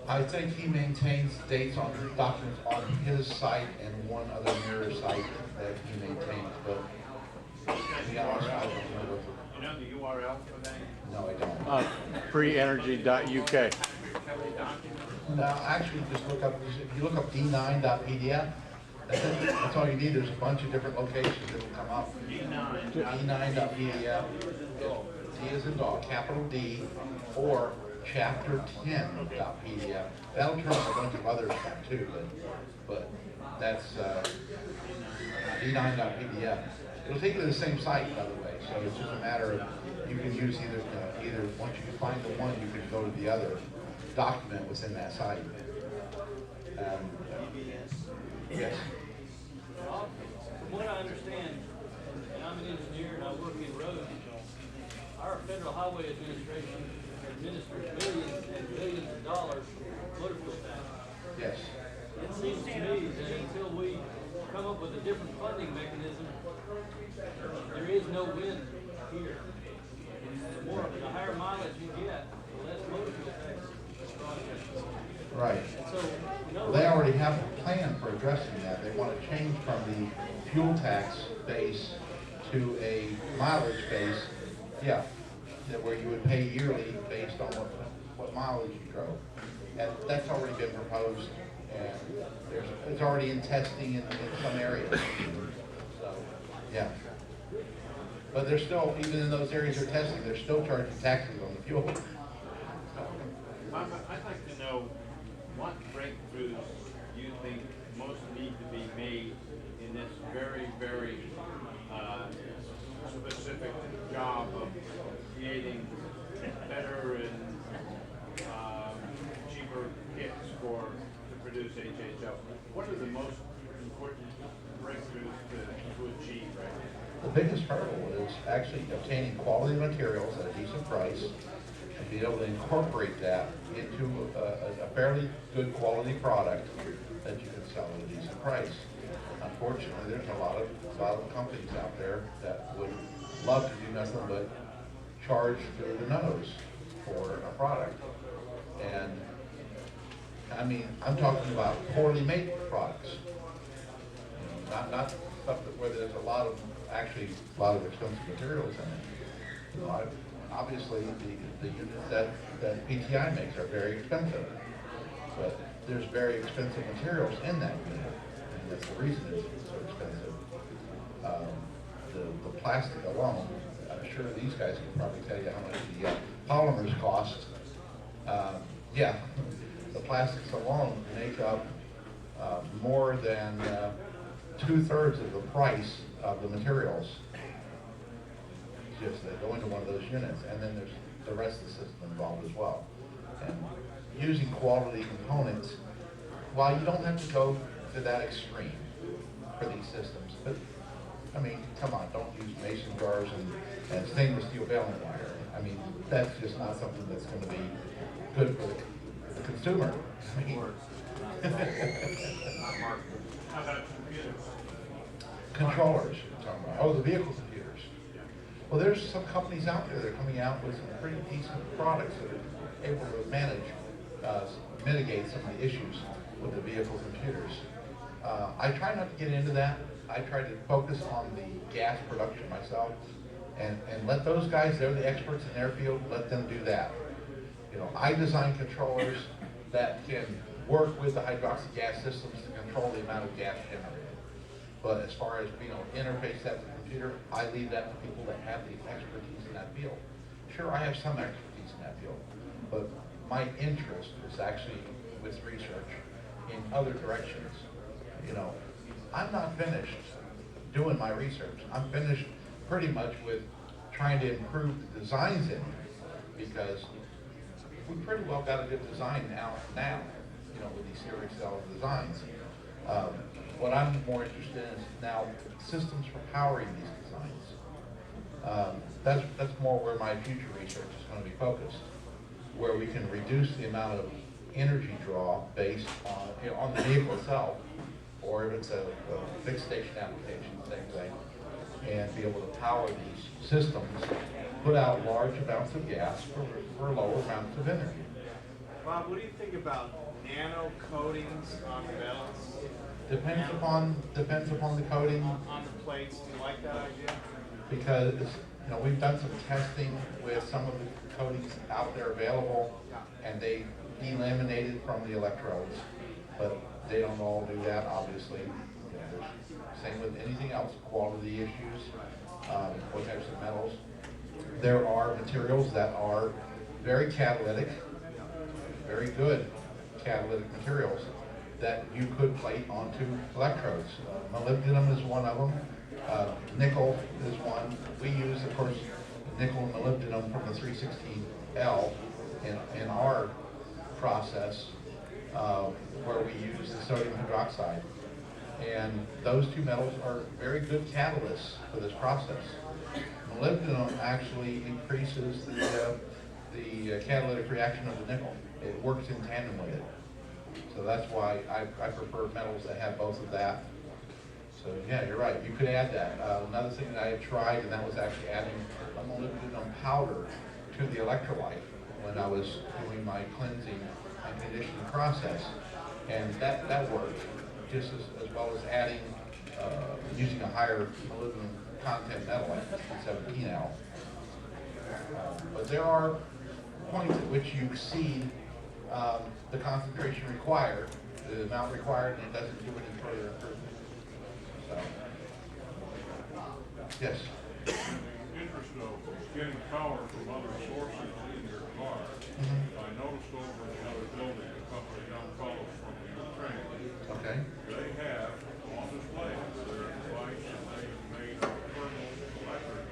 I think he maintains dates on documents on his site and one other mirror site that he maintains, but to be honest, I don't know what You know the URL for that? no, I don't. freeenergy.uk. No, actually, just look up, if you look up d9.pdf, that's it. That's all you need. There's a bunch of different locations that'll come up. d9.pdf, D is in dog, capital D, or chapter 10.pdf. That'll turn on a bunch of other stuff too, but that's d9.pdf. It'll take you to the same site, by the way, so it's just a matter of, you can use either, once you find the one, you can go to the other document within that site. Yes. From what I understand, and I'm an engineer and I work in roads, our Federal Highway Administration administers millions and billions of dollars for motor fuel tax. Yes. It seems to me that until we come up with a different funding mechanism, there is no win here. The higher mileage you get, the less motor fuel tax. Right. So, Well, they already have a plan for addressing that. They want to change from the fuel tax base to a mileage base, yeah, where you would pay yearly based on what mileage you drove. And that's already been proposed, and it's already in testing in some areas. So, yeah. But they're still, even in those areas they're testing, they're still charging taxes on the fuel. I'd like to know what breakthroughs you think most need to be made in this very, very specific job of creating better and cheaper kits to produce HHO. What are the most important breakthroughs to achieve right now? The biggest hurdle is actually obtaining quality materials at a decent price and be able to incorporate that into a fairly good quality product that you can sell at a decent price. Unfortunately, there's a lot of companies out there that would love to do nothing but charge through the nose for a product. And I mean, I'm talking about poorly made products. You know, not stuff where there's a lot of expensive materials in it. You know, obviously the units that PTI makes are very expensive, but there's very expensive materials in that unit, and that's the reason it's so expensive. The plastic alone, I'm sure these guys can probably tell you how much the polymers cost. Yeah, the plastics alone make up more than 2/3 of the price of the materials. Just that go into one of those units, and then there's the rest of the system involved as well. And using quality components, while you don't have to go to that extreme for these systems, but I mean, come on, don't use mason jars and stainless steel baling wire. I mean, that's just not something that's going to be good for the consumer. I mean, How about computers? controllers, you're talking about. Oh, the vehicle computers. Well, there's some companies out there that are coming out with some pretty decent products that are able to manage, mitigate some of the issues with the vehicle computers. I try not to get into that. I try to focus on the gas production myself and let those guys, they're the experts in their field, let them do that. You know, I design controllers that can work with the hydroxy gas systems to control the amount of gas generated. But as far as, you know, interface that to the computer, I leave that to people that have the expertise in that field. Sure, I have some expertise in that field, but my interest is actually with research in other directions. You know, I'm not finished doing my research. I'm finished pretty much with trying to improve the designs in it, because we pretty well got a good design now, you know, with these series cell designs. What I'm more interested in is now systems for powering these designs. That's more where my future research is going to be focused, where we can reduce the amount of energy draw based on, you know, on the vehicle itself, or if it's a fixed station application, same thing, and be able to power these systems, put out large amounts of gas for lower amounts of energy. Bob, what do you think about nano coatings on metals? Depends upon the coating, On the plates, do you like that idea? because, you know, we've done some testing with some of the coatings out there available, and they delaminated from the electrodes, but they don't all do that, obviously. You know, same with anything else, quality issues, what types of metals. There are materials that are very catalytic, very good catalytic materials that you could plate onto electrodes. Molybdenum is one of them. Nickel is one. We use, of course, nickel and molybdenum from the 316L in our process, where we use the sodium hydroxide. And those two metals are very good catalysts for this process. Molybdenum actually increases the catalytic reaction of the nickel. It works in tandem with it. So that's why I prefer metals that have both of that. So yeah, you're right, you could add that. Another thing that I had tried, and that was actually adding a molybdenum powder to the electrolyte when I was doing my cleansing and conditioning process. And that worked just as well as adding, using a higher molybdenum content metal like 17L. But there are points at which you exceed the concentration required, the amount required, and it doesn't do any further improvement. So, yes. Interest of getting power from other sources in your car. I noticed over in the other building, a couple of young fellows from the Ukraine. Okay. They have on display their device, and they made a thermal electric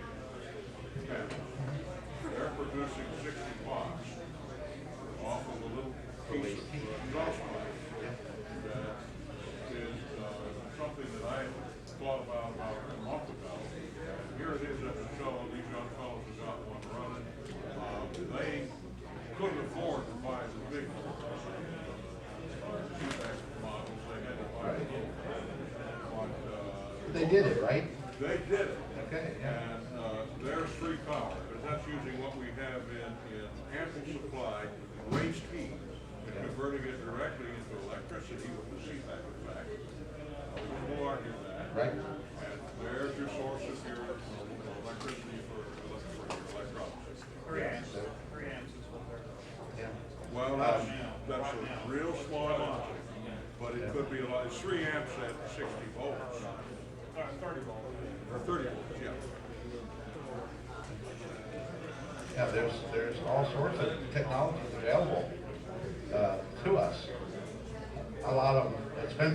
panel. They're producing 60 watts off of a little piece of exhaust pipe. That is something that I thought about a month ago. Here it is at the show, these young fellows have got one running. They couldn't afford to buy the big CPAC models, they had to buy the little. But, They did it, right? they did it. Okay, yeah. And there's free power, because that's using what we have in ample supply, waste heat, and converting it directly into electricity with the CPAC effect. We'll argue that. Right. And there's your source of your electricity for your electrolysis. 3 amps. 3 amps is what they're. Yeah. Well, that's a real small amount, but it could be a lot. It's 3 amps at 60 volts. 30 volts. Or 30 volts, yeah. Yeah, there's all sorts of technologies available to us. A lot of them expensive.